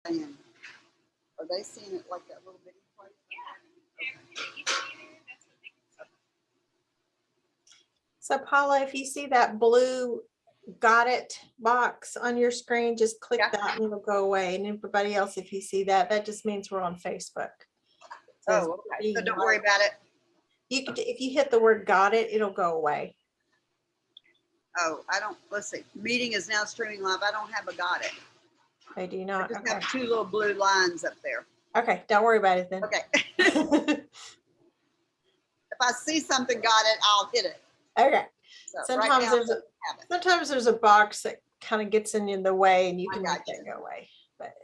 And are they seeing it like that little bitty place? So Paula, if you see that blue got it box on your screen, just click that and it'll go away. And everybody else, if you see that, that just means we're on Facebook. Oh, okay. So don't worry about it. You could, if you hit the word got it, it'll go away. Oh, I don't, let's see. Meeting is now streaming live. I don't have a got it. I do not. I just have two little blue lines up there. Okay, don't worry about it then. Okay. If I see something got it, I'll hit it. Okay. So Sometimes there's a box that kind of gets in the way and you can make that go away. But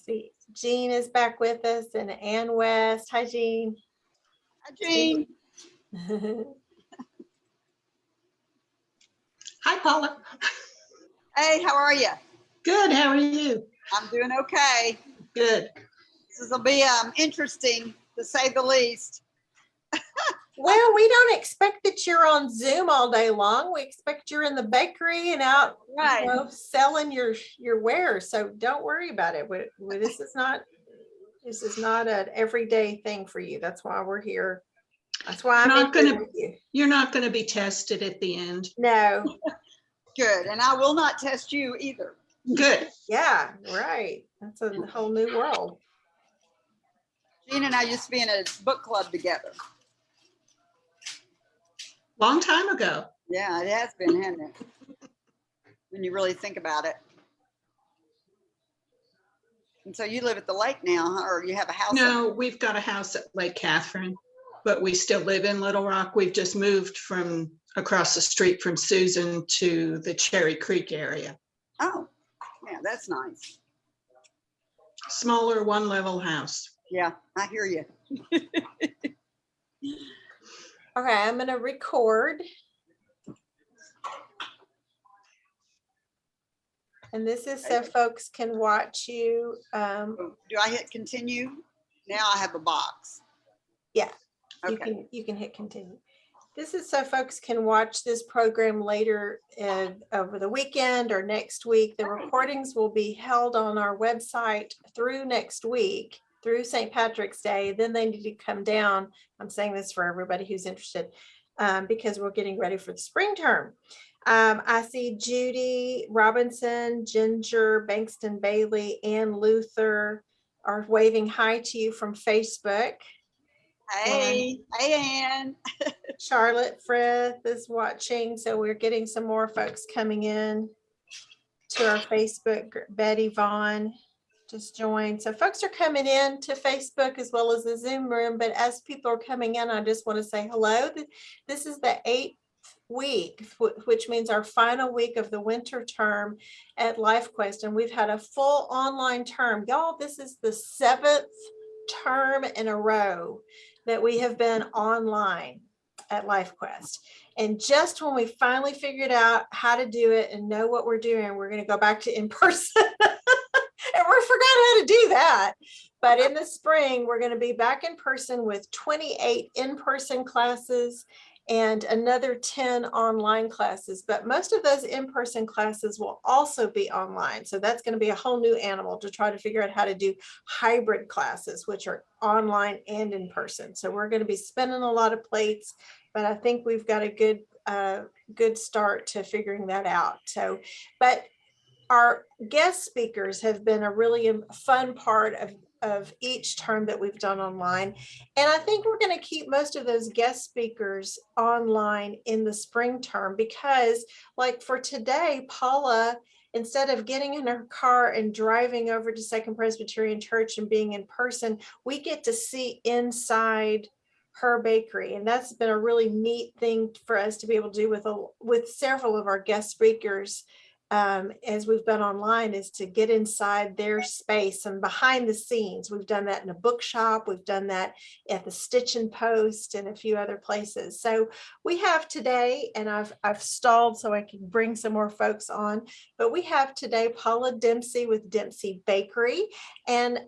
see, Jean is back with us and Ann West. Hi, Jean. Hi, Jean. Hi, Paula. Hey, how are you? Good. How are you? I'm doing okay. Good. This will be interesting, to say the least. Well, we don't expect that you're on Zoom all day long. We expect you're in the bakery and out, right, selling your wares. So don't worry about it. This is not an everyday thing for you. That's why we're here. That's why you're not gonna be tested at the end. No. Good. And I will not test you either. Good. Yeah, right. That's a whole new world. Jean and I used to be in a book club together. Long time ago. Yeah, it has been, hasn't it? When you really think about it. And so you live at the lake now, huh? Or you have a house? No, we've got a house at Lake Catherine, but we still live in Little Rock. We've just moved from across the street from Susan to the Cherry Creek area. Oh, yeah, that's nice. Smaller one-level house. Yeah, I hear you. Okay, I'm going to record. And this is so folks can watch you. Do I hit continue? Now I have a box. Yeah, okay. You can hit continue. This is so folks can watch this program later over the weekend or next week. The recordings will be held on our website through next week, through St. Patrick's Day. Then they need to come down. I'm saying this for everybody who's interested because we're getting ready for the spring term. I see Judy Robinson, Ginger, Bankston Bailey, Ann Luther are waving hi to you from Facebook. Hey, Ann. Charlotte Frith is watching, so we're getting some more folks coming in to our Facebook. Betty Vaughn just joined. So folks are coming in to Facebook as well as the Zoom room, but as people are coming in, I just want to say hello. This is the 8th week, which means our final week of the winter term at LifeQuest, and we've had a full online term. Y'all, this is the 7th term in a row that we have been online at LifeQuest. And just when we finally figured out how to do it and know what we're doing, we're going to go back to in-person. And we forgot how to do that. But in the spring, we're going to be back in person with 28 in-person classes and another 10 online classes. But most of those in-person classes will also be online. So that's going to be a whole new animal to try to figure out how to do hybrid classes, which are online and in person. So we're going to be spinning a lot of plates, but I think we've got a good start to figuring that out. So, but our guest speakers have been a really fun part of each term that we've done online. And I think we're going to keep most of those guest speakers online in the spring term because, like for today, Paula, instead of getting in her car and driving over to Second Presbyterian Church and being in person, we get to see inside her bakery. And that's been a really neat thing for us to be able to do with several of our guest speakers as we've been online, is to get inside their space and behind the scenes. We've done that in a bookshop. We've done that at the Stitch and Post and a few other places. So we have today, and I've stalled so I can bring some more folks on, but we have today Paula Dempsey with Dempsey Bakery. And,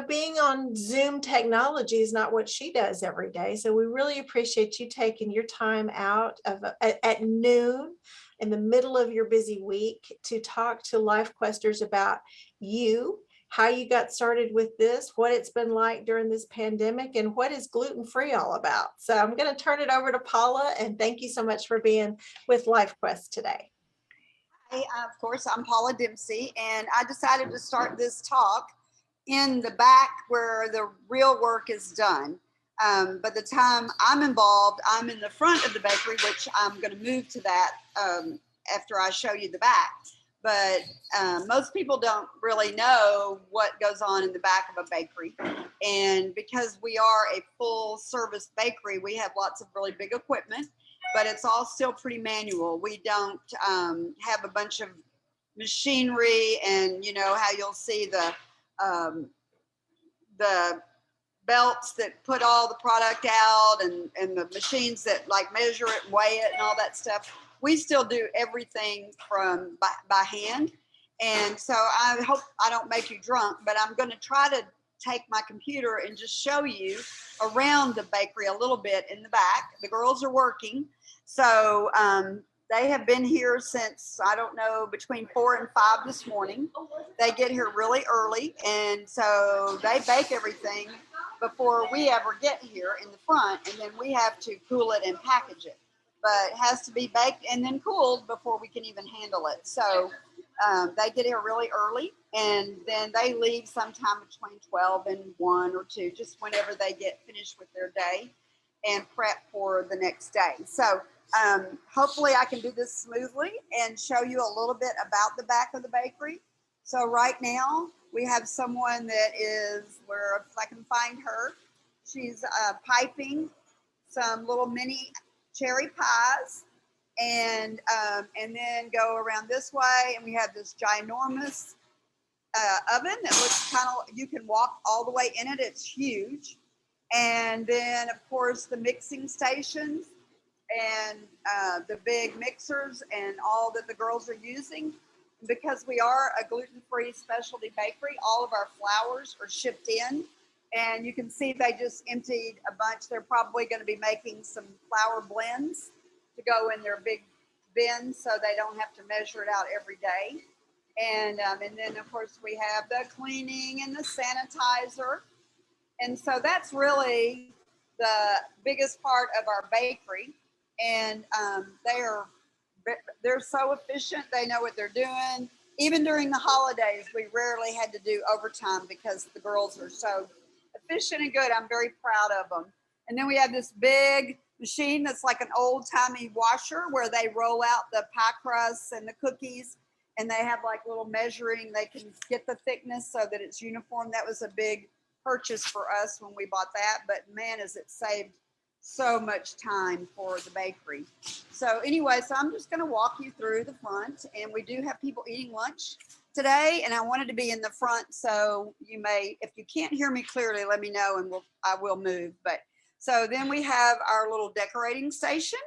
being on Zoom technology is not what she does every day. So we really appreciate you taking your time out at noon in the middle of your busy week to talk to Life Questers about you, how you got started with this, what it's been like during this pandemic, and what is gluten-free all about. So I'm going to turn it over to Paula, and thank you so much for being with Life Quest today. Hi, of course, I'm Paula Dempsey, and I decided to start this talk in the back where the real work is done. By the time I'm involved, I'm in the front of the bakery, which I'm going to move to that after I show you the back. But most people don't really know what goes on in the back of a bakery. And because we are a full service bakery, we have lots of really big equipment, but it's all still pretty manual. We don't have a bunch of machinery, and you know how you'll see the belts that put all the product out, and the machines that like measure it and weigh it and all that stuff. We still do everything from by hand. And so I hope I don't make you drunk, but I'm going to try to take my computer and just show you around the bakery a little bit in the back. The girls are working. So they have been here since, I don't know, between 4 and 5 this morning. They get here really early, and so they bake everything before we ever get here in the front, and then we have to cool it and package it. But it has to be baked and then cooled before we can even handle it. So they get here really early, and then they leave sometime between 12 and 1 or 2, just whenever they get finished with their day and prep for the next day. So hopefully I can do this smoothly and show you a little bit about the back of the bakery. So right now we have someone that is, where if I can find her, she's piping some little mini cherry pies, and then go around this way, and we have this ginormous oven that looks kind of, you can walk all the way in it. It's huge. And then of course the mixing stations and the big mixers and all that the girls are using. Because we are a gluten-free specialty bakery, all of our flours are shipped in, and you can see they just emptied a bunch. They're probably going to be making some flour blends to go in their big bins, so they don't have to measure it out every day. And then of course we have the cleaning and the sanitizer. And so that's really the biggest part of our bakery. And they're so efficient. They know what they're doing. Even during the holidays, we rarely had to do overtime because the girls are so efficient and good. I'm very proud of them. And then we have this big machine that's like an old-timey washer where they roll out the pie crusts and the cookies, and they have like little measuring. They can get the thickness so that it's uniform. That was a big purchase for us when we bought that, but man, has it saved so much time for the bakery. So anyway, so I'm just going to walk you through the front, and we do have people eating lunch today, and I wanted to be in the front, so you may, if you can't hear me clearly, let me know and I will move. But so then we have our little decorating station,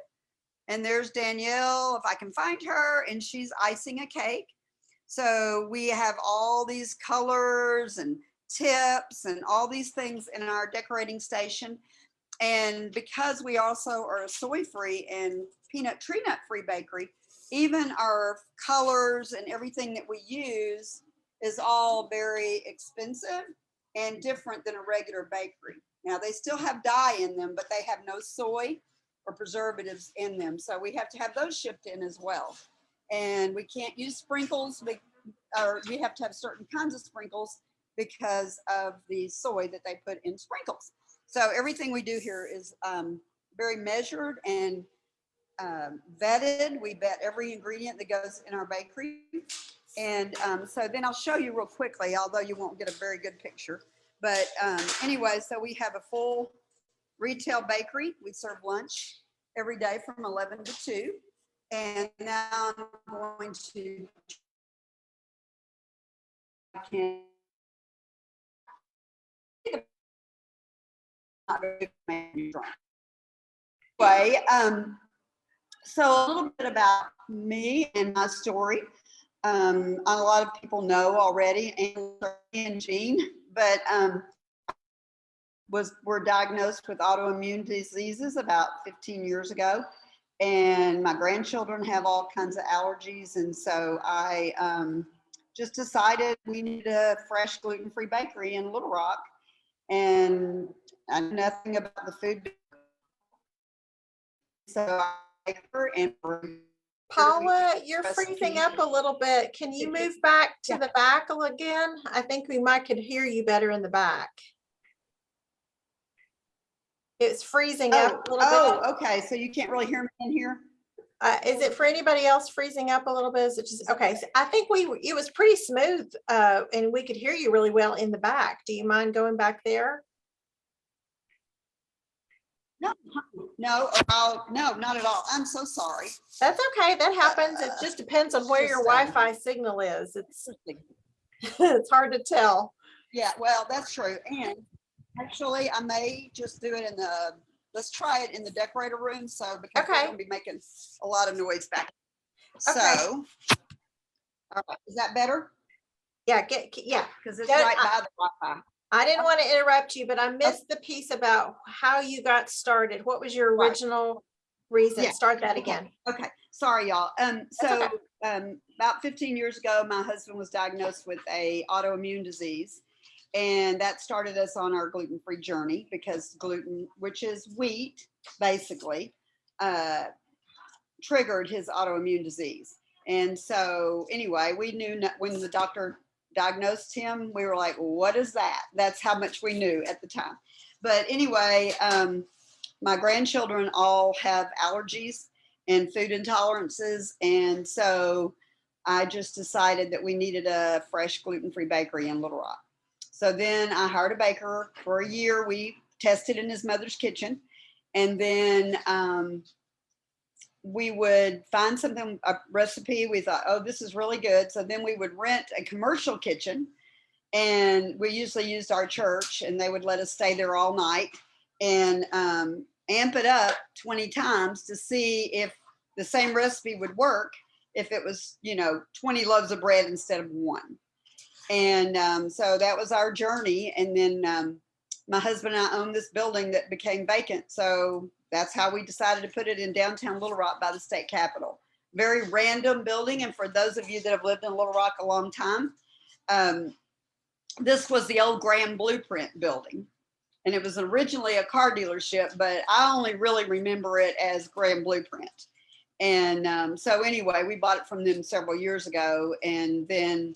and there's Danielle, if I can find her, and she's icing a cake. So we have all these colors and tips and all these things in our decorating station. And because we also are a soy-free and peanut tree nut free bakery, even our colors and everything that we use is all very expensive and different than a regular bakery. Now they still have dye in them, but they have no soy or preservatives in them. So we have to have those shipped in as well. And we can't use sprinkles, or we have to have certain kinds of sprinkles because of the soy that they put in sprinkles. So everything we do here is very measured and vetted. We vet every ingredient that goes in our bakery. And so then I'll show you real quickly, although you won't get a very good picture. But anyway, so we have a full retail bakery. We serve lunch every day from 11 to 2. And now I'm going to Anyway, so a little bit about me and my story. A lot of people know already, and Jean, but were diagnosed with autoimmune diseases about 15 years ago. and my grandchildren have all kinds of allergies. And so I just decided we needed a fresh gluten-free bakery in Little Rock. And I knew nothing about the food. So I and Paula, you're Recipe. freezing up a little bit. Can you move back to the back again? I think we might could hear you better in the back. It's freezing up a little bit. Okay. So you can't really hear me in here? Is it for anybody else freezing up a little bit? Is it just, okay, so I think it was pretty smooth and we could hear you really well in the back. Do you mind going back there? No, no, no, not at all. I'm so sorry. That's okay. That happens. It just depends on where your Wi-Fi signal is. It's hard to tell. Yeah, well, that's true. And actually, I may just do it in let's try it in the decorator room. So because we're going to be making a lot of noise back. So, all right, is that better? Yeah, yeah, because it's right by the Wi-Fi. I didn't want to interrupt you, but I missed the piece about how you got started. What was your original reason? Yeah. Start that again. Okay. Sorry, y'all. So okay. About 15 years ago, my husband was diagnosed with a autoimmune disease, and that started us on our gluten-free journey because gluten, which is wheat, basically, triggered his autoimmune disease. And so anyway, we knew when the doctor diagnosed him, we were like, what is that? That's how much we knew at the time. But anyway, my grandchildren all have allergies and food intolerances. And so I just decided that we needed a fresh gluten-free bakery in Little Rock. So then I hired a baker for a year. We tested in his mother's kitchen. And then we would find something, a recipe. We thought, oh, this is really good. So then we would rent a commercial kitchen, and we usually used our church, and they would let us stay there all night and amp it up 20 times to see if the same recipe would work if it was, 20 loaves of bread instead of one. And so that was our journey. And then my husband and I owned this building that became vacant. So that's how we decided to put it in downtown Little Rock by the state capitol. Very random building. And for those of you that have lived in Little Rock a long time, this was the old Graham Blueprint building. And it was originally a car dealership, but I only really remember it as Graham Blueprint. And so anyway, we bought it from them several years ago, and then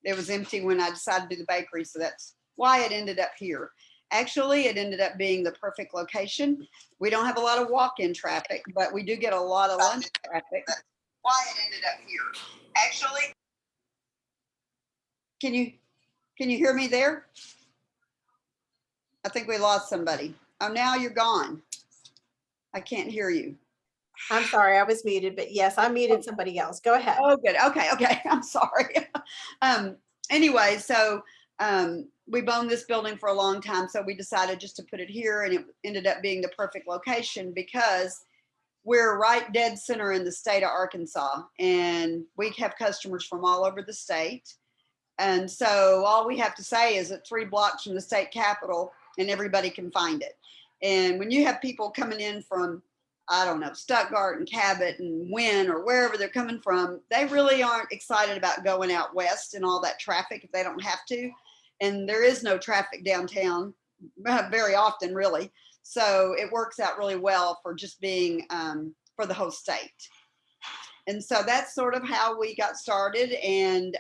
it was empty when I decided to do the bakery. So that's why it ended up here. Actually, it ended up being the perfect location. We don't have a lot of walk-in traffic, but we do get a lot of lunch traffic. That's why it ended up here. Actually, can you hear me there? I think we lost somebody. Oh, now you're gone. I can't hear you. I'm sorry, I was muted, but yes, I muted somebody else. Go ahead. Oh, good. Okay. I'm sorry. Anyway, so we've owned this building for a long time, so we decided just to put it here, and it ended up being the perfect location because we're right dead center in the state of Arkansas, and we have customers from all over the state. And so all we have to say is that 3 blocks from the state capitol, and everybody can find it. And when you have people coming in from, I don't know, Stuttgart and Cabot and Wynn or wherever they're coming from, they really aren't excited about going out west and all that traffic if they don't have to. And there is no traffic downtown very often, really. So it works out really well for just being for the whole state. And so that's sort of how we got started. And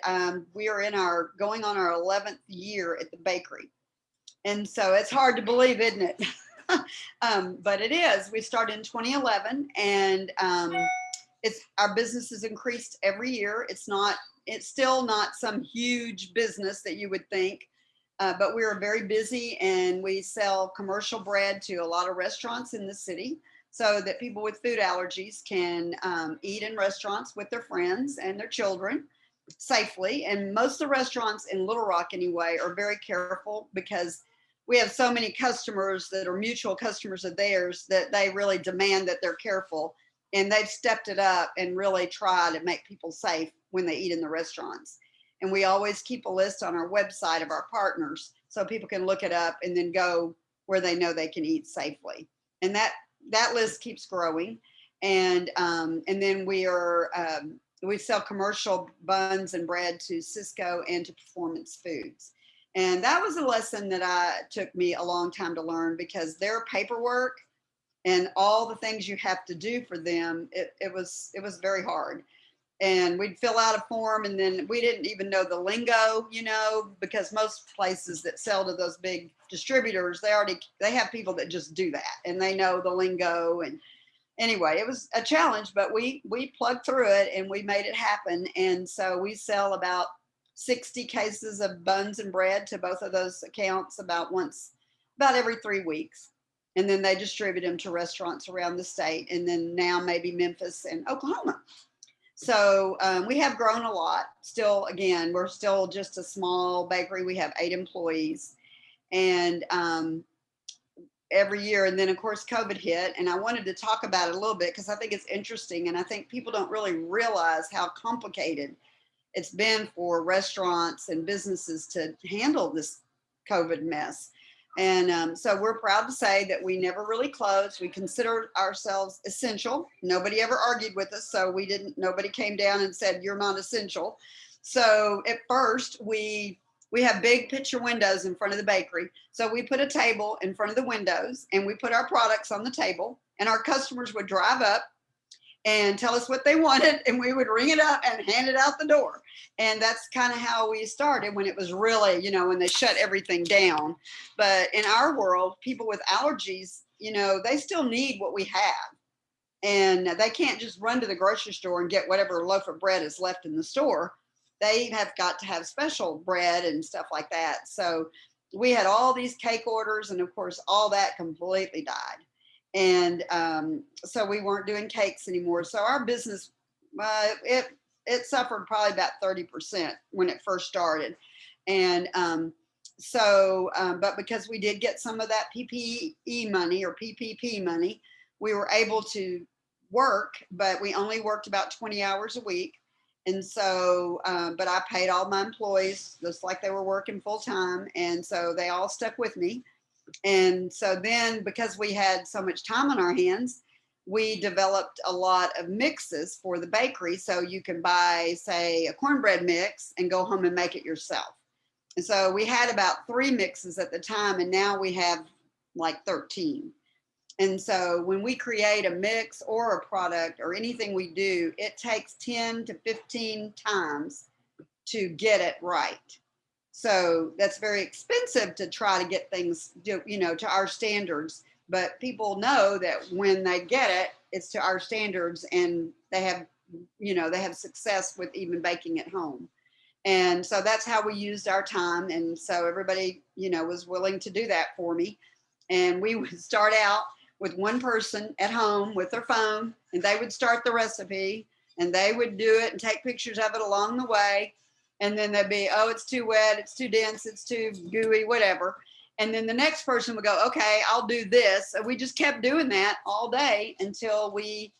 we are going on our 11th year at the bakery. And so it's hard to believe, isn't it? But it is. We started in 2011, and our business has increased every year. It's still not some huge business that you would think, but we're very busy, and we sell commercial bread to a lot of restaurants in the city so that people with food allergies can eat in restaurants with their friends and their children safely. And most of the restaurants in Little Rock anyway are very careful because we have so many customers that are mutual customers of theirs that they really demand that they're careful, and they've stepped it up and really try to make people safe when they eat in the restaurants. And we always keep a list on our website of our partners so people can look it up and then go where they know they can eat safely. And that list keeps growing. And then we sell commercial buns and bread to Cisco and to Performance Foods. And that was a lesson that took me a long time to learn, because their paperwork and all the things you have to do for them, it was very hard. And we'd fill out a form, and then we didn't even know the lingo, because most places that sell to those big distributors, they have people that just do that, and they know the lingo. And anyway, it was a challenge, but we plugged through it and we made it happen. And so we sell about 60 cases of buns and bread to both of those accounts about every 3 weeks. And then they distribute them to restaurants around the state, and then now maybe Memphis and Oklahoma. So we have grown a lot. Still, again, we're still just a small bakery. We have 8 employees, and every year. And then of course COVID hit, and I wanted to talk about it a little bit because I think it's interesting, and I think people don't really realize how complicated it's been for restaurants and businesses to handle this COVID mess. And so we're proud to say that we never really closed. We consider ourselves essential. Nobody ever argued with us, so nobody came down and said you're not essential. So at first we have big picture windows in front of the bakery. So we put a table in front of the windows, and we put our products on the table, and our customers would drive up and tell us what they wanted, and we would ring it up and hand it out the door. And that's kind of how we started when it was really, when they shut everything down. But in our world, people with allergies, they still need what we have. And they can't just run to the grocery store and get whatever loaf of bread is left in the store. They have got to have special bread and stuff like that. So we had all these cake orders, and of course, all that completely died. And so we weren't doing cakes anymore. So our business, it suffered probably about 30% when it first started. And but because we did get some of that PPE money or PPP money, we were able to work, but we only worked about 20 hours a week. And so, but I paid all my employees just like they were working full time. And so they all stuck with me. And so then, because we had so much time on our hands, we developed a lot of mixes for the bakery. So you can buy, say, a cornbread mix and go home and make it yourself. And so we had about 3 mixes at the time, and now we have like 13. And so when we create a mix or a product or anything we do, it takes 10 to 15 times to get it right. So that's very expensive to try to get things, to our standards. But people know that when they get it, it's to our standards, and they have success with even baking at home. And so that's how we used our time. And so everybody, was willing to do that for me. And we would start out with one person at home with their phone, and they would start the recipe, and they would do it and take pictures of it along the way. And then they'd be, oh, it's too wet, it's too dense, it's too gooey, whatever. And then the next person would go, okay, I'll do this. And we just kept doing that all day until we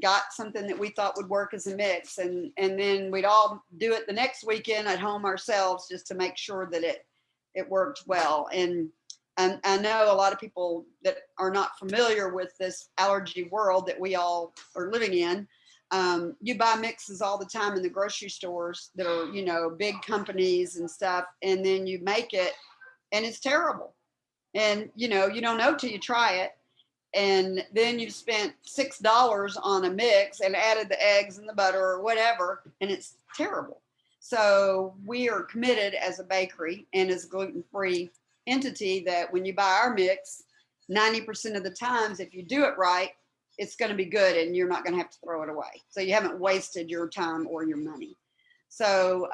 got something that we thought would work as a mix. And then we'd all do it the next weekend at home ourselves, just to make sure that it worked well. And I know a lot of people that are not familiar with this allergy world that we all are living in. You buy mixes all the time in the grocery stores that are, big companies and stuff. And then you make it and it's terrible. And, you don't know till you try it. And then you've spent $6 on a mix and added the eggs and the butter or whatever, and it's terrible. So we are committed as a bakery and as a gluten-free entity that when you buy our mix, 90% of the times, if you do it right, it's going to be good and you're not going to have to throw it away. So you haven't wasted your time or your money. So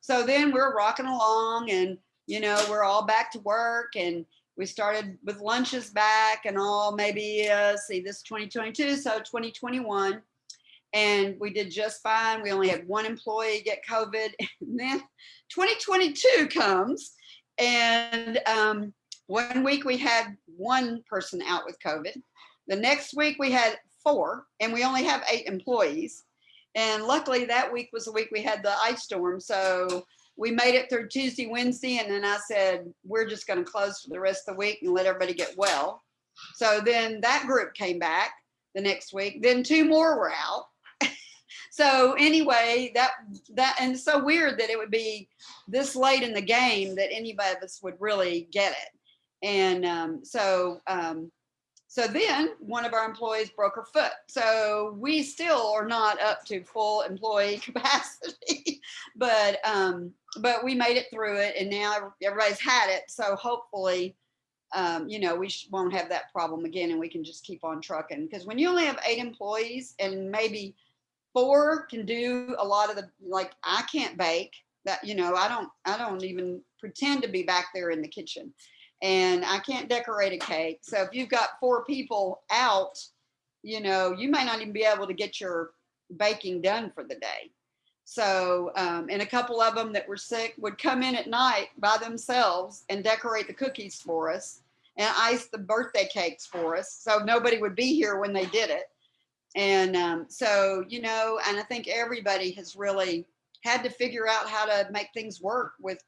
so then we're rocking along, and we're all back to work, and we started with lunches back and all, maybe this is 2022, so 2021, and we did just fine. We only had 1 employee get COVID, and then 2022 comes, and 1 week we had 1 person out with COVID. The next week we had 4, and we only have 8 employees. And luckily that week was the week we had the ice storm. So we made it through Tuesday, Wednesday. And then I said, we're just going to close for the rest of the week and let everybody get well. So then that group came back. the next week. Then 2 more were out. So anyway, and it's so weird that it would be this late in the game that anybody of us would really get it. And so then one of our employees broke her foot. So we still are not up to full employee capacity, but we made it through it, and now everybody's had it. So hopefully, we won't have that problem again, and we can just keep on trucking. Because when you only have 8 employees and maybe 4 can do a lot of the, like, I can't bake that, I don't even pretend to be back there in the kitchen, and I can't decorate a cake. So if you've got 4 people out, you may not even be able to get your baking done for the day. So, and a couple of them that were sick would come in at night by themselves and decorate the cookies for us and ice the birthday cakes for us. So nobody would be here when they did it. And so, and I think everybody has really had to figure out how to make things work with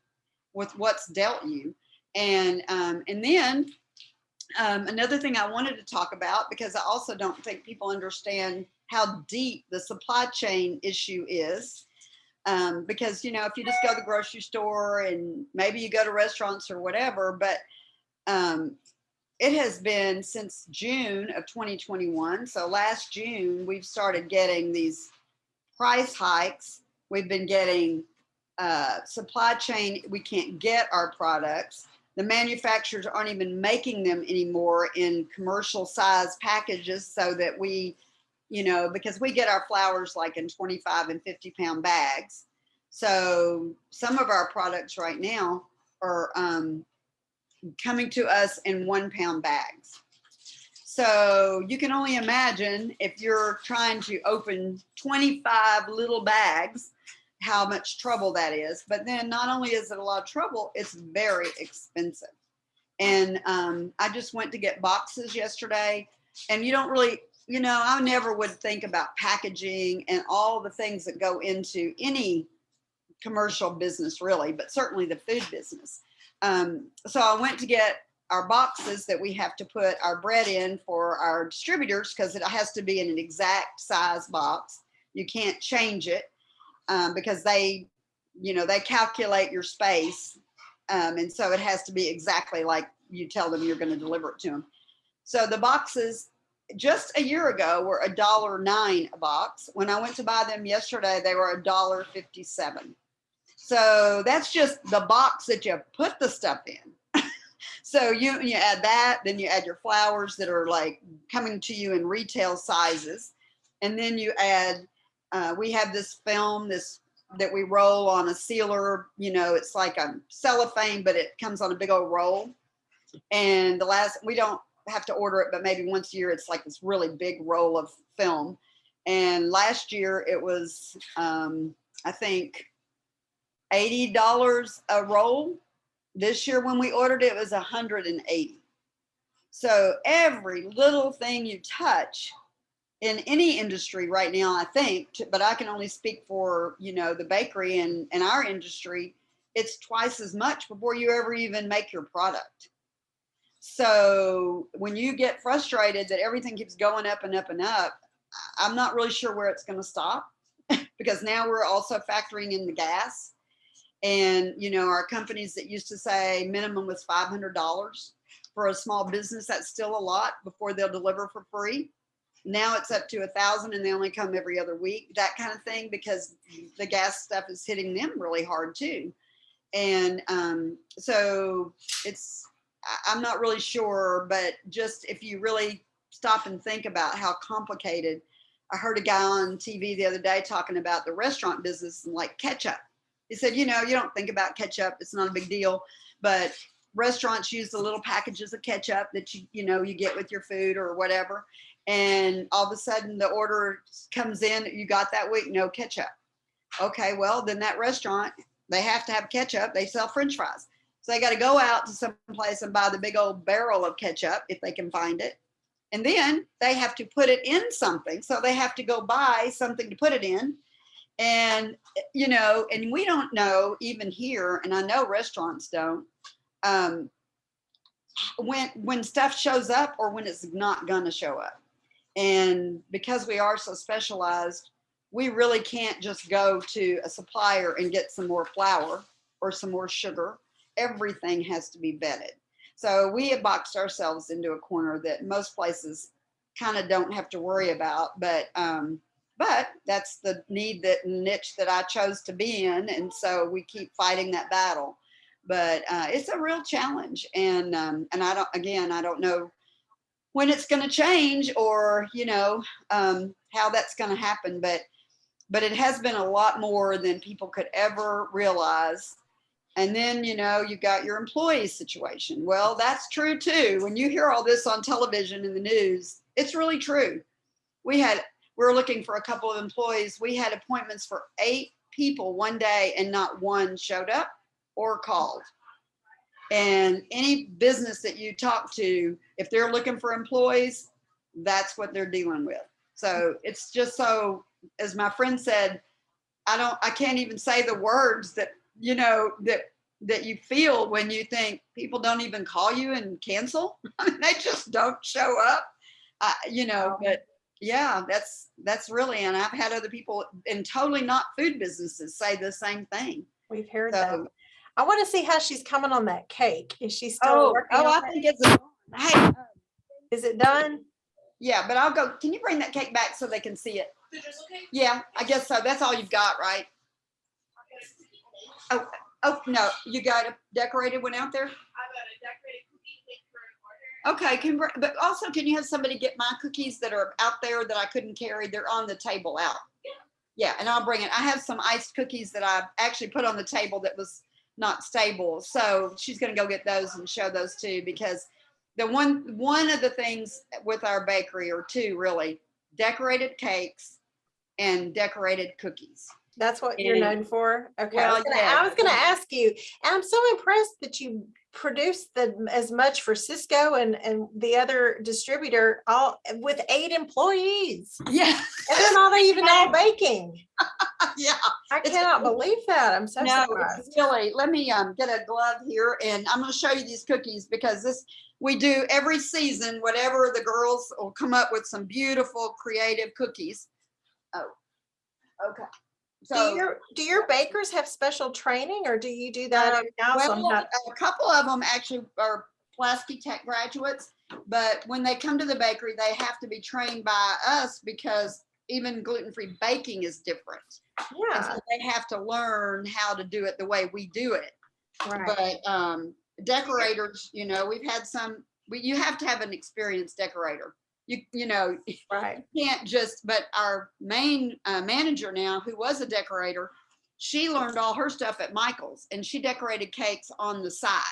what's dealt you. And then another thing I wanted to talk about, because I also don't think people understand how deep the supply chain issue is. Because, if you just go to the grocery store and maybe you go to restaurants or whatever, but it has been since June of 2021. So last June, we've started getting these price hikes. We've been getting supply chain. We can't get our products. The manufacturers aren't even making them anymore in commercial size packages, so that we, because we get our flowers like in 25 and 50 pound bags. So some of our products right now are coming to us in 1 pound bags. So you can only imagine, if you're trying to open 25 little bags, how much trouble that is. But then not only is it a lot of trouble, it's very expensive. And I just went to get boxes yesterday, and you don't really, I never would think about packaging and all the things that go into any commercial business really, but certainly the food business. So I went to get our boxes that we have to put our bread in for our distributors, because it has to be in an exact size box. You can't change it because they calculate your space. And so it has to be exactly like you tell them you're going to deliver it to them. So the boxes just a year ago were $1.09 a box. When I went to buy them yesterday, they were $1.57. So that's just the box that you put the stuff in. So you add that, then you add your flowers that are like coming to you in retail sizes. And then you add, we have this film, that we roll on a sealer, it's like a cellophane, but it comes on a big old roll. And we don't have to order it, but maybe once a year, it's like this really big roll of film. And last year it was, I think, $80 a roll. This year when we ordered it, it was $180. So every little thing you touch in any industry right now, I think, but I can only speak for, the bakery and our industry, it's twice as much before you ever even make your product. So when you get frustrated that everything keeps going up and up and up, I'm not really sure where it's going to stop, because now we're also factoring in the gas. And, our companies that used to say minimum was $500 for a small business, that's still a lot before they'll deliver for free. Now it's up to $1,000 and they only come every other week, that kind of thing, because the gas stuff is hitting them really hard too. And so I'm not really sure, but just if you really stop and think about how complicated. I heard a guy on TV the other day talking about the restaurant business and like ketchup. He said, you don't think about ketchup, it's not a big deal, but restaurants use the little packages of ketchup that you get with your food or whatever. And all of a sudden the order comes in that you got that week, no ketchup. Okay, well, then that restaurant, they have to have ketchup. They sell French fries. So they got to go out to some place and buy the big old barrel of ketchup if they can find it. And then they have to put it in something. So they have to go buy something to put it in. And, and we don't know even here, and I know restaurants don't, when stuff shows up or when it's not going to show up. And because we are so specialized, we really can't just go to a supplier and get some more flour or some more sugar. Everything has to be vetted. So we have boxed ourselves into a corner that most places kind of don't have to worry about. But that's the niche that I chose to be in, and so we keep fighting that battle. But it's a real challenge, and I don't know when it's going to change, or how that's going to happen, but it has been a lot more than people could ever realize. And then you got your employee situation. Well, that's true too. When you hear all this on television and the news, it's really true. We're looking for a couple of employees. We had appointments for 8 people one day and not one showed up or called. And any business that you talk to, if they're looking for employees, that's what they're dealing with. So it's just so, as my friend said, I can't even say the words that that you feel when you think people don't even call you and cancel. They just don't show up. But yeah, that's really, and I've had other people in totally not food businesses say the same thing. We've heard So, that. I want to see how she's coming on that cake. Is she still working on I it? think it's hey, Is it done? yeah, but I'll go. Can you bring that cake back so they can see it? The drizzle cake? Yeah, I guess so. That's all you've got, right? Oh no, you got a decorated one out there? I've got a decorated cookie cake for an order. Okay, but also can you have somebody get my cookies that are out there that I couldn't carry? They're on the table out. Yeah, and I'll bring it. I have some iced cookies that I actually put on the table that was not stable. So she's gonna go get those and show those too, because the one of the things with our bakery, or two really, decorated cakes and decorated cookies. That's what you're known for? Okay. Well, I was gonna ask you, and I'm so impressed that you produced as much for Cisco and the other distributor, all with 8 employees. Yeah. And they're not even all baking. Yeah. I cannot believe that. I'm so No, surprised. it's really, let me get a glove here, and I'm going to show you these cookies, because we do every season, whatever, the girls will come up with some beautiful creative cookies. Oh, okay. So Do your bakers have special training, or do you do that in-house? a couple of them actually are Pulaski Tech graduates, but when they come to the bakery, they have to be trained by us, because even gluten-free baking is different. And Yeah. so they have to learn how to do it the way we do it. Right. But decorators, we've had you have to have an experienced decorator. Right. You can't just, but our main manager now, who was a decorator, she learned all her stuff at Michael's, and she decorated cakes on the side.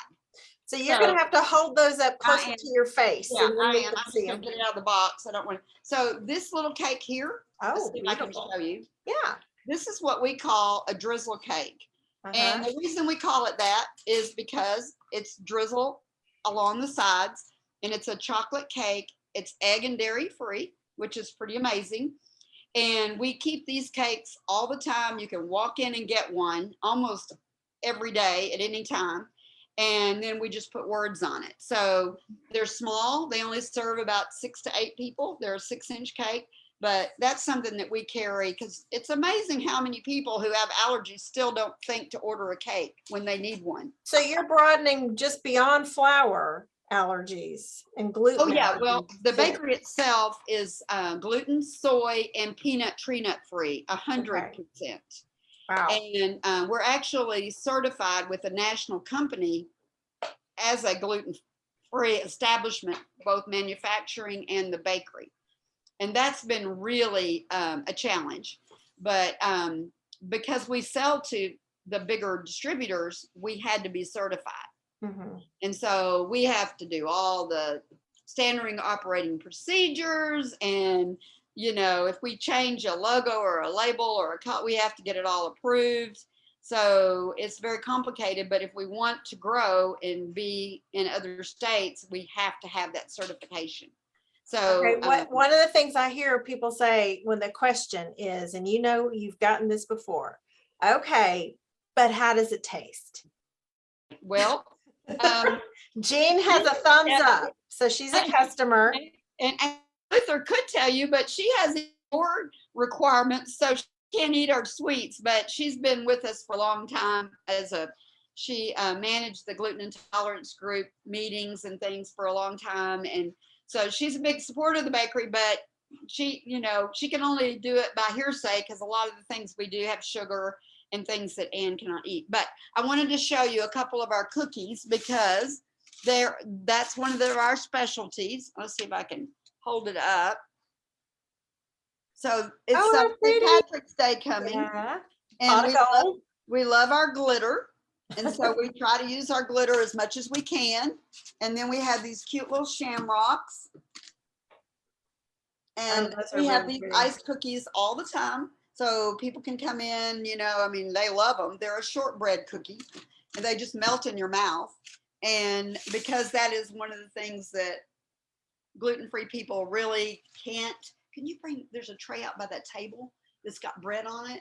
So you're going to have to hold those up closer to your face. Yeah, and then we I am. can I'm see just gonna them. get it out of the box. I don't want to. So this little cake here, let's Oh, see if I can beautiful. show you. Yeah. This is what we call a drizzle cake. And Uh-huh. the reason we call it that is because it's drizzle along the sides, and it's a chocolate cake. It's egg and dairy free, which is pretty amazing. And we keep these cakes all the time. You can walk in and get one almost every day at any time. And then we just put words on it. So they're small. They only serve about 6 to 8 people. They're a 6-inch cake. But that's something that we carry, because it's amazing how many people who have allergies still don't think to order a cake when they need one. So you're broadening just beyond flour allergies and gluten. Oh yeah, well, allergies, the too. bakery itself is gluten, soy, and peanut tree nut free, 100%. Wow. And we're actually certified with a national company as a gluten-free establishment, both manufacturing and the bakery. And that's been really a challenge. But because we sell to the bigger distributors, we had to be certified. Mhm. And so we have to do all the standard operating procedures. And, if we change a logo or a label or a cut, we have to get it all approved. So it's very complicated. But if we want to grow and be in other states, we have to have that certification. So Okay, one of the things I hear people say when the question is, and you've gotten this before, okay, but how does it taste? well, Jean has a thumbs up, so she's a customer. and Luther could tell you, but she has more requirements, so she can't eat our sweets. But she's been with us for a long time she managed the gluten intolerance group meetings and things for a long time, and so she's a big supporter of the bakery. But she, she can only do it by hearsay because a lot of the things we do have sugar and things that Anne cannot eat. But I wanted to show you a couple of our cookies because that's one of our specialties. Let's see if I can hold it up. So it's Oh, St. pretty. Patrick's Day coming, Yeah. and Pot of gold. we love our glitter, and so we try to use our glitter as much as we can. And then we have these cute little shamrocks, and those are we have really these pretty. iced cookies all the time, so people can come in. I mean, they love them. They're a shortbread cookie, and they just melt in your mouth. And because that is one of the things that gluten-free people really can't. Can you there's a tray out by that table that's got bread on it.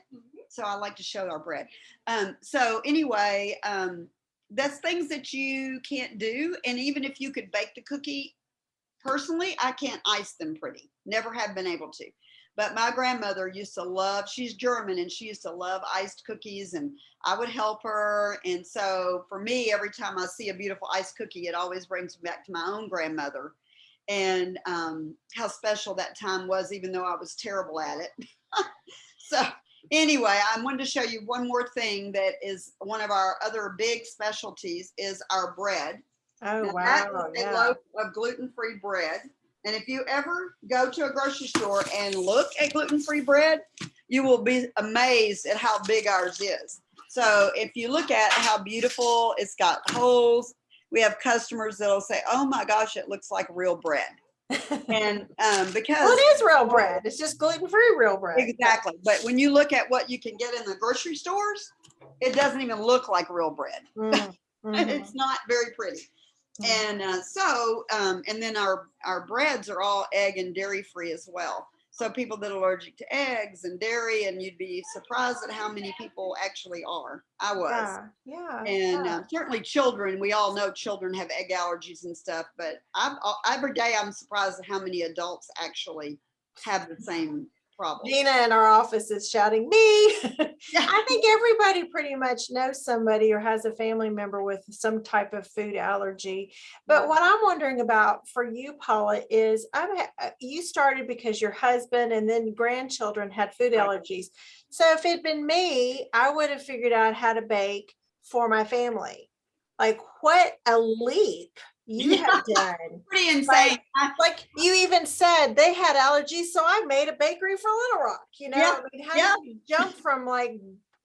So I like to show our bread. So anyway, that's things that you can't do. And even if you could bake the cookie, personally, I can't ice them pretty. Never have been able to. But my grandmother used to love, she's German, and she used to love iced cookies, and I would help her. And so for me, every time I see a beautiful iced cookie, it always brings me back to my own grandmother and how special that time was, even though I was terrible at it. So anyway, I wanted to show you one more thing that is one of our other big specialties is our bread. Oh, Now, wow. that is a loaf of gluten-free bread. And if you ever go to a grocery store and look at gluten-free bread, you will be amazed at how big ours is. So if you look at how beautiful, it's got holes. We have customers that'll say, "Oh my gosh, it looks like real bread." And because well, it is real bread. It's just gluten-free real bread. Exactly. But when you look at what you can get in the grocery stores, it doesn't even look like real bread. Mm-hmm. It's not very pretty. And and then our breads are all egg and dairy free as well. So people that are allergic to eggs and dairy, and you'd be surprised at how many people actually are. I was. Yeah. And certainly children, we all know children have egg allergies and stuff, but every day I'm surprised at how many adults actually have the same problem. Gina in our office is shouting, me. I think everybody pretty much knows somebody or has a family member with some type of food allergy. But what I'm wondering about for you, Paula, is you started because your husband and then grandchildren had food allergies. So if it'd been me, I would have figured out how to bake for my family. Like, what a leap you have done. Pretty insane. Like you even said they had allergies, so I made a bakery for Little Rock. I mean, how do you jump from like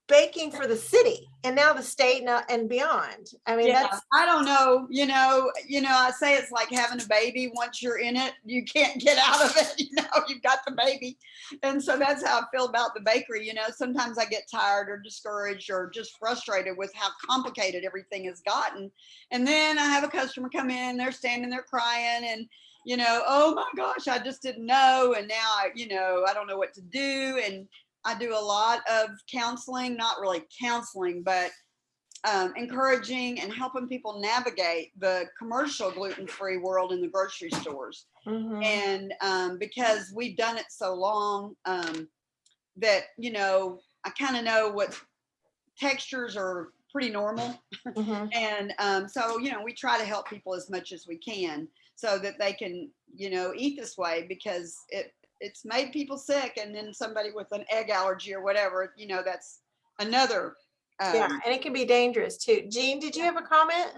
baking for the city and now the state and beyond? I mean, I don't know. I say it's like having a baby. Once you're in it, you can't get out of it. You've got the baby. And so that's how I feel about the bakery. Sometimes I get tired or discouraged or just frustrated with how complicated everything has gotten. And then I have a customer come in, they're standing there crying and, oh my gosh, I just didn't know. And now I don't know what to do. And I do a lot of counseling, not really counseling, but encouraging and helping people navigate the commercial gluten-free world in the grocery stores. And because we've done it so long that, I kind of know what textures are pretty normal. And so, we try to help people as much as we can so that they can, eat this way, because it's made people sick. And then somebody with an egg allergy or whatever, that's another. And it can be dangerous too. Jean, did you have a comment?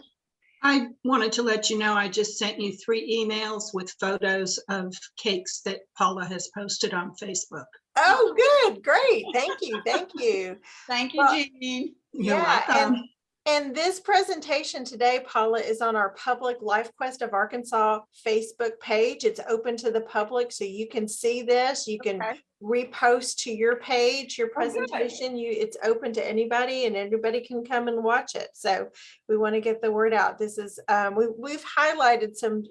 I wanted to let you know I just sent you 3 emails with photos of cakes that Paula has posted on Facebook. Oh, good. Great. Thank you. Thank you. Thank you, Jean. You're welcome. And this presentation today, Paula, is on our public Life Quest of Arkansas Facebook page. It's open to the public, so you can see this. You can repost to your page, your presentation. It's open to anybody, and everybody can come and watch it. So we want to get the word out. This is we've highlighted some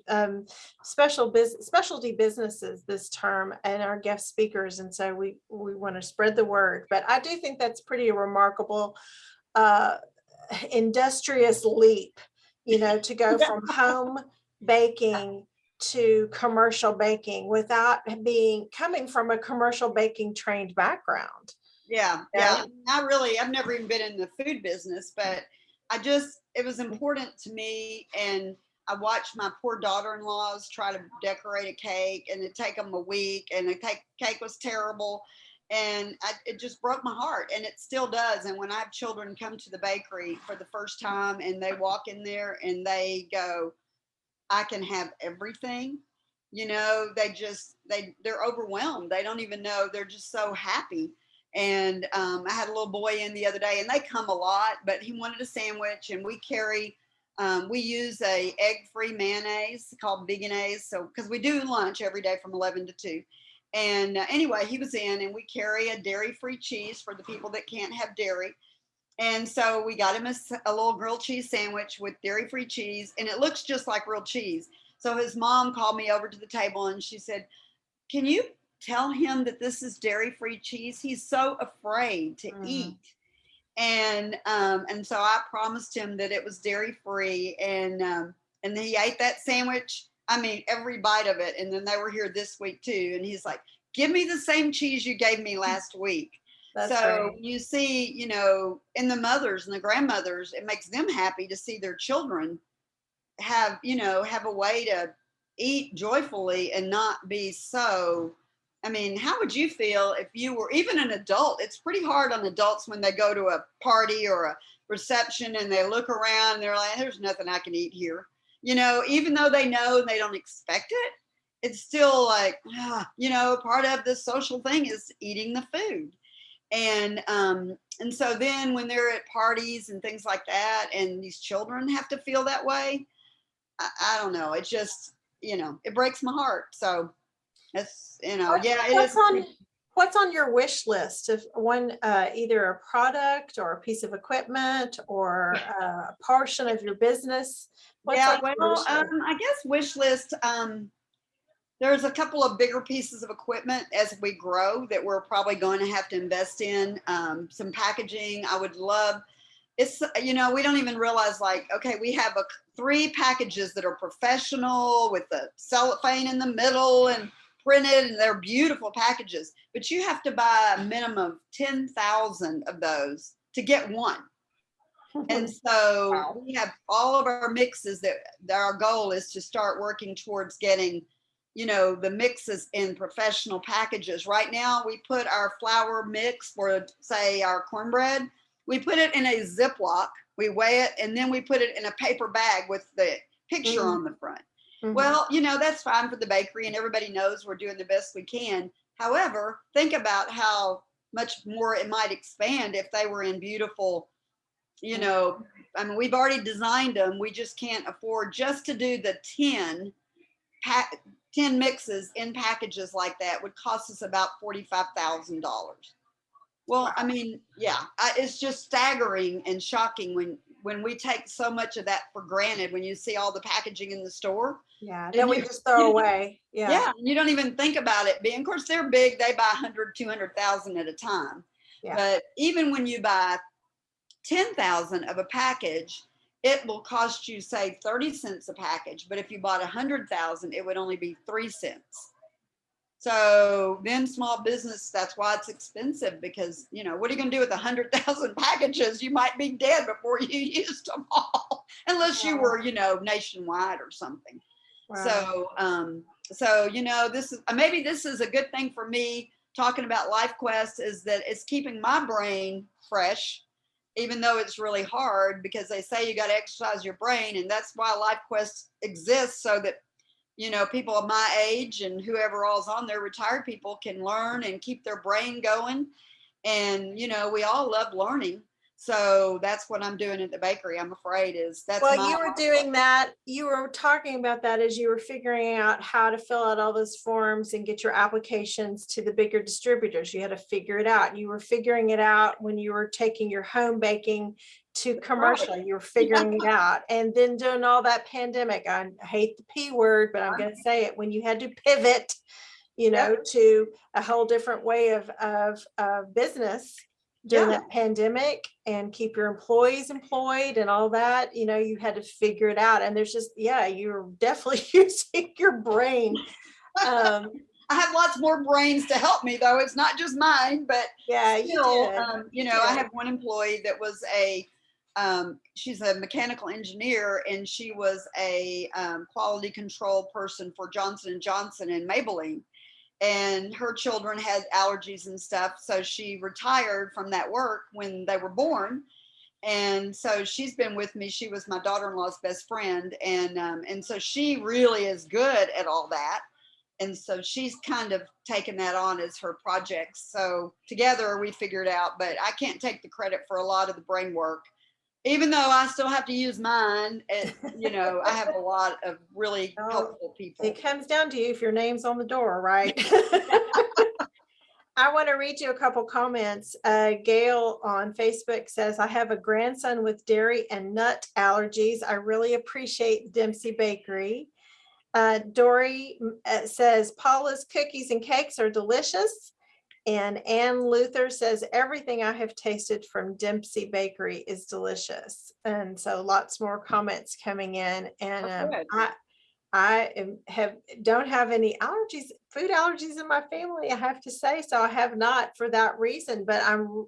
specialty businesses this term and our guest speakers, and so we want to spread the word. But I do think that's pretty remarkable. Industrious leap, to go from home baking to commercial baking without coming from a commercial baking trained background. Yeah. I've never even been in the food business, but it was important to me. And I watched my poor daughter-in-laws try to decorate a cake, and it'd take them a week, and the cake was terrible. And it just broke my heart, and it still does. And when I have children come to the bakery for the first time and they walk in there and they go, I can have everything, they're overwhelmed. They don't even know. They're just so happy. And I had a little boy in the other day, and they come a lot, but he wanted a sandwich, and we use a egg-free mayonnaise called Vegenaise. So, because we do lunch every day from 11 to 2. And anyway, he was in, and we carry a dairy-free cheese for the people that can't have dairy. And so we got him a little grilled cheese sandwich with dairy-free cheese, and it looks just like real cheese. So his mom called me over to the table, and she said, can you tell him that this is dairy-free cheese? He's so afraid to eat. And so I promised him that it was dairy-free, and he ate that sandwich. I mean, every bite of it. And then they were here this week too. And he's like, give me the same cheese you gave me last week. That's so great. you see, in the mothers and the grandmothers, it makes them happy to see their children have a way to eat joyfully and not be so. I mean, how would you feel if you were even an adult? It's pretty hard on adults when they go to a party or a reception and they look around and they're like, there's nothing I can eat here. Even though they know and they don't expect it, it's still like, part of the social thing is eating the food. And so then when they're at parties and things like that, and these children have to feel that way, I don't know. It just, it breaks my heart. So it's, What's on your wish list? If one, either a product or a piece of equipment or a portion of your business? What's on your wish list? I guess wish list, there's a couple of bigger pieces of equipment as we grow that we're probably going to have to invest in. Some packaging. I would love, we don't even realize, like, okay, we have 3 packages that are professional with the cellophane in the middle and printed, and they're beautiful packages, but you have to buy a minimum of 10,000 of those to get one. And so Wow. we have all of our mixes that our goal is to start working towards getting, the mixes in professional packages. Right now, we put our flour mix for, say, our cornbread, we put it in a Ziploc, we weigh it, and then we put it in a paper bag with the picture on the front. Well, that's fine for the bakery, and everybody knows we're doing the best we can. However, think about how much more it might expand if they were in beautiful, I mean, we've already designed them. We just can't afford just to do the 10 mixes in packages like that would cost us about $45,000. Well, I mean, it's just staggering and shocking when we take so much of that for granted, when you see all the packaging in the store. Yeah, then we just throw away. Yeah, you don't even think about it being, of course, they're big. They buy 100, 200,000 at a time. Yeah. But even when you buy 10,000 of a package, it will cost you, say, 30 cents a package. But if you bought 100,000, it would only be 3 cents. So then small business, that's why it's expensive, because, what are you going to do with 100,000 packages? You might be dead before you used them all, unless you were, nationwide or something. Wow. So, maybe this is a good thing for me talking about LifeQuest, is that it's keeping my brain fresh, even though it's really hard, because they say you got to exercise your brain. And that's why LifeQuest exists, so that, people of my age and whoever all's on there, retired people, can learn and keep their brain going. And, we all love learning. So that's what I'm doing at the bakery. I'm afraid You were doing that. You were talking about that as you were figuring out how to fill out all those forms and get your applications to the bigger distributors. You had to figure it out. You were figuring it out when you were taking your home baking to commercial. You were figuring it out, and then doing all that pandemic. I hate the P word, but I'm going to say it. When you had to pivot, to a whole different way of business. during Yeah. that pandemic and keep your employees employed and all that. You know, you had to figure it out. And there's just, yeah, you're definitely using your brain. I have lots more brains to help me, though. It's not just mine, but Yeah, you still, did. you know, I have one employee that was she's a mechanical engineer, and she was a quality control person for Johnson & Johnson and Maybelline. And her children had allergies and stuff. So she retired from that work when they were born. And so she's been with me. She was my daughter-in-law's best friend. And so she really is good at all that. And so she's kind of taken that on as her project. So together we figured out, but I can't take the credit for a lot of the brain work, even though I still have to use mine. You know, I have a lot of really helpful people. It comes down to you if your name's on the door, right? I want to read you a couple comments. Gail on Facebook says, I have a grandson with dairy and nut allergies. I really appreciate Dempsey Bakery. Dory says, Paula's cookies and cakes are delicious. And Ann Luther says, everything I have tasted from Dempsey Bakery is delicious. And so lots more comments coming in. And don't have any allergies, food allergies in my family, I have to say. So I have not for that reason, but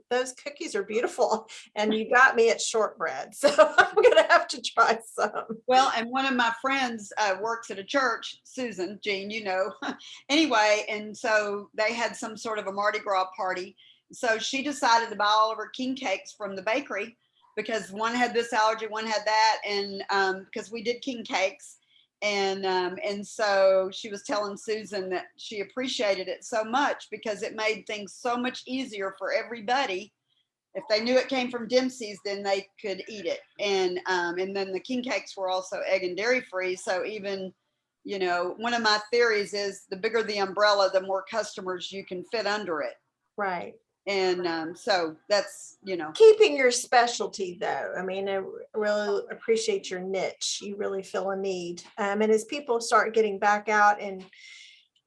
those cookies are beautiful, and you got me at shortbread. So I'm going to have to try some. Well, and one of my friends works at a church, Susan, Jean, you know, anyway. And so they had some sort of a Mardi Gras party. So she decided to buy all of her king cakes from the bakery because one had this allergy, one had that. And because we did king cakes. And so she was telling Susan that she appreciated it so much because it made things so much easier for everybody. If they knew it came from Dempsey's, then they could eat it. And then the king cakes were also egg and dairy free. So even, you know, one of my theories is the bigger the umbrella, the more customers you can fit under it. Right. And so that's, you know. Keeping your specialty, though. I mean, I really appreciate your niche. You really feel a need. And as people start getting back out and,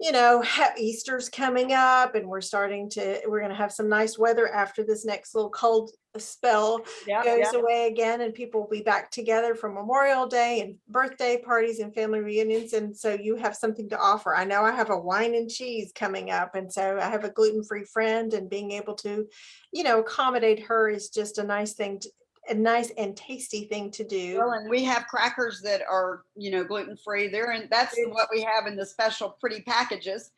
you know, Easter's coming up and we're going to have some nice weather after this next little cold spell goes away again, and people will be back together for Memorial Day and birthday parties and family reunions. And so you have something to offer. I know I have a wine and cheese coming up. And so I have a gluten-free friend, and being able to, you know, accommodate her is just a nice thing a nice and tasty thing to do. Well, and we have crackers that are, you know, gluten-free. That's what we have in the special pretty packages.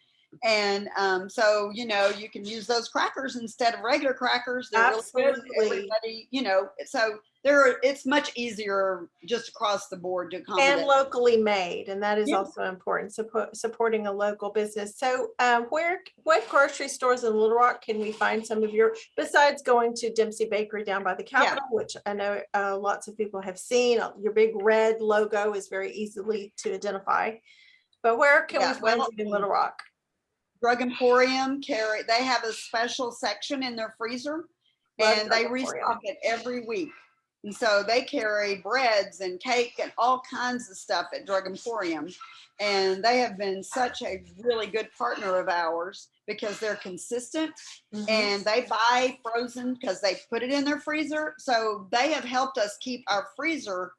And so, you know, you can use those crackers instead of regular crackers. They're Absolutely. really good. Everybody, you know, so it's much easier just across the board to accommodate. And locally made, and that is also important, supporting a local business. So what grocery stores in Little Rock can we find some of your, besides going to Dempsey Bakery down by the Capitol, which I know lots of people have seen? Your big red logo is very easily to identify. But where can we find you in Little Rock? Drug Emporium they have a special section in their freezer, and they restock it every week. And so they carry breads and cake and all kinds of stuff at Drug Emporium. And they have been such a really good partner of ours because they're consistent, and they buy frozen because they put it in their freezer. So they have helped us keep our freezer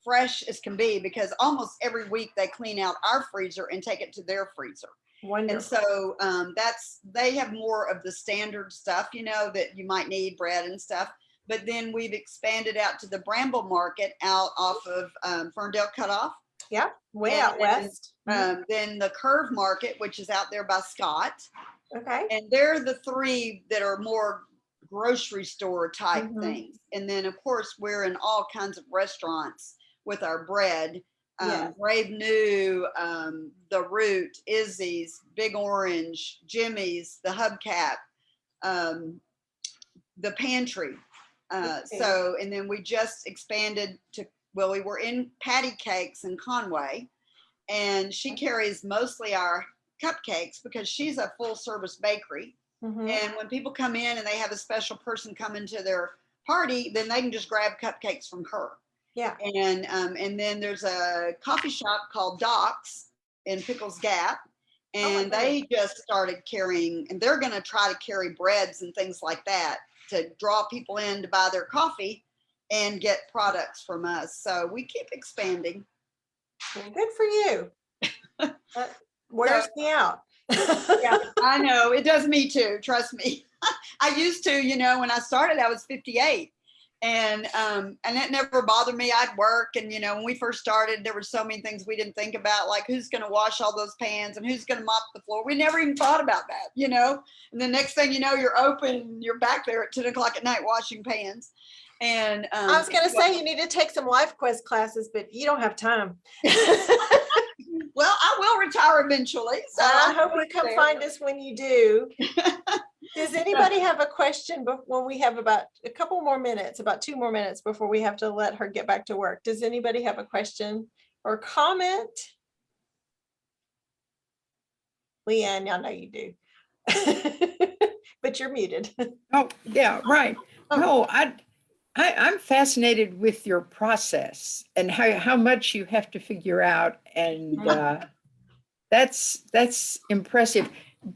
fresh as can be, because almost every week they clean out our freezer and take it to their freezer. Wonderful. And so they have more of the standard stuff, you know, that you might need, bread and stuff. But then we've expanded out to the Bramble Market out off of Ferndale Cutoff. Yeah, way out west. Then the Curve Market, which is out there by Scott. Okay. And they're the three that are more grocery store type things. And then, of course, we're in all kinds of restaurants with our bread. Brave New, The Root, Izzy's, Big Orange, Jimmy's, the Hubcap, the Pantry. So, and then we just expanded to, we were in Patty Cakes in Conway, and she carries mostly our cupcakes because she's a full service bakery. And when people come in and they have a special person come into their party, then they can just grab cupcakes from her. Yeah. And then there's a coffee shop called Doc's in Pickles Gap, and they just started carrying, and they're going to try to carry breads and things like that to draw people in to buy their coffee and get products from us. So we keep expanding. Well, good for you. That wears me out. Yeah, I know. It does me too. Trust me. I used to, when I started, I was 58. And it never bothered me. I'd work. And, when we first started, there were so many things we didn't think about, like who's going to wash all those pans and who's going to mop the floor. We never even thought about that, And the next thing you know, you're open, you're back there at 10 o'clock at night washing pans. And I was going to say you need to take some Life Quest classes, but you don't have time. Well, I will retire eventually. So I hope you come find us when you do. Does anybody have a question when we have about a couple more minutes, about 2 more minutes before we have to let her get back to work? Does anybody have a question or comment? Leanne, I know you do, but you're muted. Oh, yeah, right. No, I'm fascinated with your process and how much you have to figure out, and that's impressive.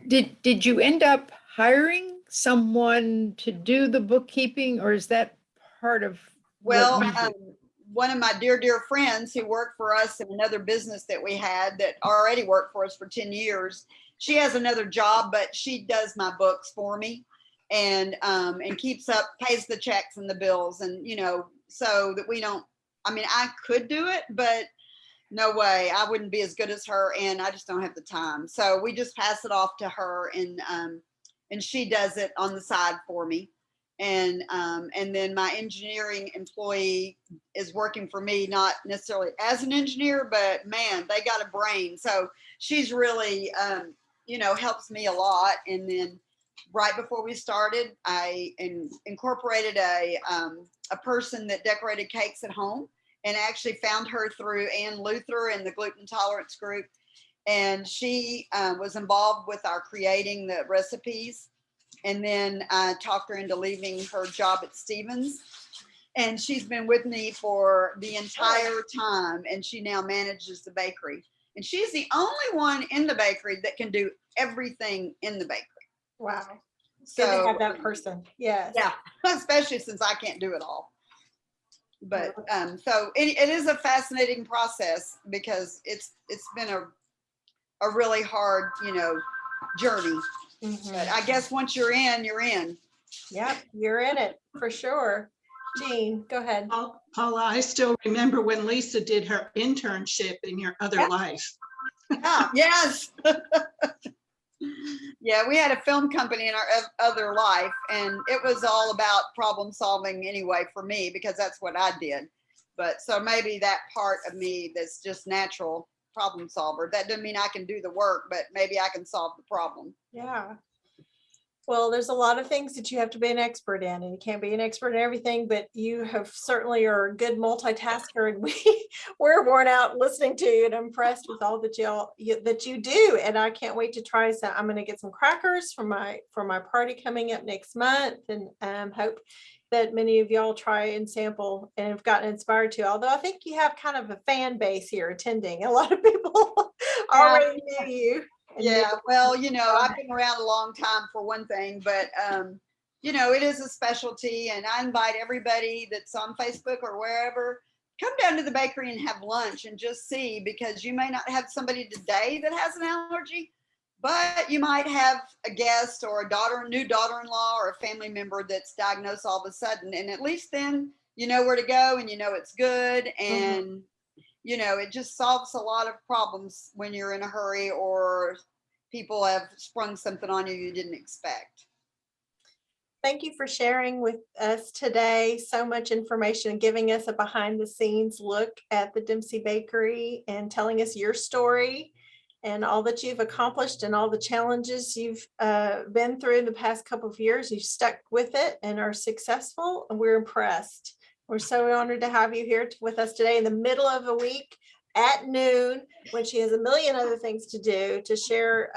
Did you end up hiring someone to do the bookkeeping, or is that part of Well, what you do? one of my dear friends who worked for us in another business that we had that already worked for us for 10 years, she has another job, but she does my books for me and keeps up, pays the checks and the bills, and so that we don't, I could do it, but no way, I wouldn't be as good as her, and I just don't have the time. So we just pass it off to her, and she does it on the side for me. And then my engineering employee is working for me, not necessarily as an engineer, but man, they got a brain. So she's really, helps me a lot. And then right before we started, I incorporated a person that decorated cakes at home, and actually found her through Ann Luther and the gluten tolerance group. And she was involved with our creating the recipes. And then I talked her into leaving her job at Stevens. And she's been with me for the entire time. And she now manages the bakery. And she's the only one in the bakery that can do everything in the bakery. Wow. So Good to have that person. Yes. Yeah, especially since I can't do it all. But so it is a fascinating process, because it's been a really hard, journey. Mhm. But I guess once you're in, you're in. Yep, you're in it for sure. Jean, go ahead. Paula, I still remember when Lisa did her internship in your other Yeah. life. Yeah, yes. Yeah, we had a film company in our other life, and it was all about problem solving anyway for me, because that's what I did. But so maybe that part of me that's just natural problem solver, that doesn't mean I can do the work, but maybe I can solve the problem. Yeah. Well, there's a lot of things that you have to be an expert in, and you can't be an expert in everything, but you have certainly are a good multitasker, and we're worn out listening to you and impressed with all that you do. And I can't wait to try some. I'm going to get some crackers for my party coming up next month, and hope that many of y'all try and sample and have gotten inspired to. Although I think you have kind of a fan base here attending. A lot of people already knew you. Yeah, well, I've been around a long time for one thing, but it is a specialty, and I invite everybody that's on Facebook or wherever, come down to the bakery and have lunch and just see, because you may not have somebody today that has an allergy, but you might have a guest or a new daughter-in-law or a family member that's diagnosed all of a sudden, and at least then you know where to go, and it's good, and it just solves a lot of problems when you're in a hurry or people have sprung something on you didn't expect. Thank you for sharing with us today so much information and giving us a behind the scenes look at the Dempsey Bakery and telling us your story and all that you've accomplished and all the challenges you've been through in the past couple of years. You've stuck with it and are successful, and we're impressed. We're so honored to have you here with us today in the middle of a week at noon, when she has a million other things to do, to share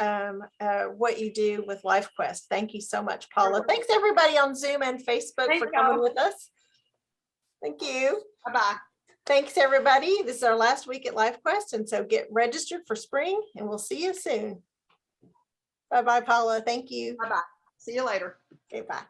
what you do with Life Quest. Thank you so much, Paula. Thanks everybody on Zoom and Facebook for coming with us. Thank you. Bye-bye. Thanks everybody. This is our last week at Life Quest, and so get registered for spring, and we'll see you soon. Bye-bye, Paula. Thank you. Bye-bye. See you later. Okay, bye.